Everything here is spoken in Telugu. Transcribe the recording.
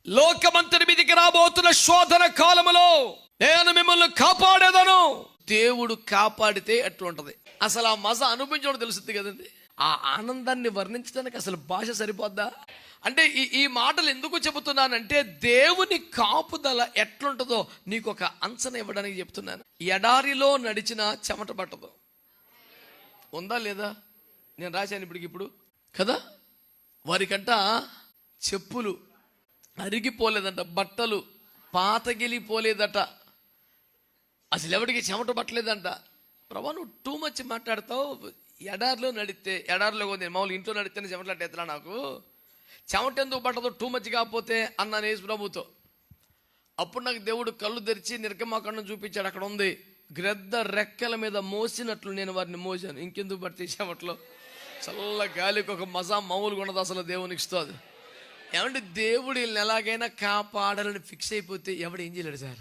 లోకమంతటి మీదికి రాబోతున్న శోధన కాలములో నేను మిమ్మల్ని కాపాడేదను. దేవుడు కాపాడితే ఎట్లుంటది అసలు ఆ మజా అనుభవించడం తెలుస్తుంది కదండి. ఆ ఆనందాన్ని వర్ణించడానికి అసలు భాష సరిపోద్దా? అంటే ఈ మాటలు ఎందుకు చెబుతున్నానంటే దేవుని కాపుదల ఎట్లుంటుందో నీకు ఒక అంచనా ఇవ్వడానికి చెప్తున్నాను. ఎడారిలో నడిచిన చెమట పట్టదు, ఉందా లేదా? నేను రాశాను ఇప్పుడు కదా. వారికంట చెప్పులు అరిగిపోలేదంట, బట్టలు పాతగిలిపోలేదట, అసలు ఎవరికి చెమట పట్టలేదంట. ప్రభా నువ్వు టూ మచ్ మాట్లాడతావు. ఎడారిలో నడితే, ఎడారిలో కొంది మామూలు ఇంట్లో నడితేనే చెమటలాంటి ఎత్తలా, నాకు చెమట ఎందుకు పట్టదో టూ మచ్ కాకపోతే అన్నాను యేసు ప్రభుతో. అప్పుడు నాకు దేవుడు కళ్ళు తెరిచి నిర్గమాకాండం చూపించాడు. అక్కడ ఉంది, గ్రద్ద రెక్కల మీద మోసినట్లు నేను వారిని మోసాను. ఇంకెందుకు పడితే చెమట్లో చల్ల గాలికి ఒక మజా మామూలుగా ఉండదు అసలు దేవునికి ఇస్తుంది. ఏమంటే దేవుడు వీళ్ళని ఎలాగైనా కాపాడాలని ఫిక్స్ అయిపోతే ఎవడు ఏం చేయలేడు సార్.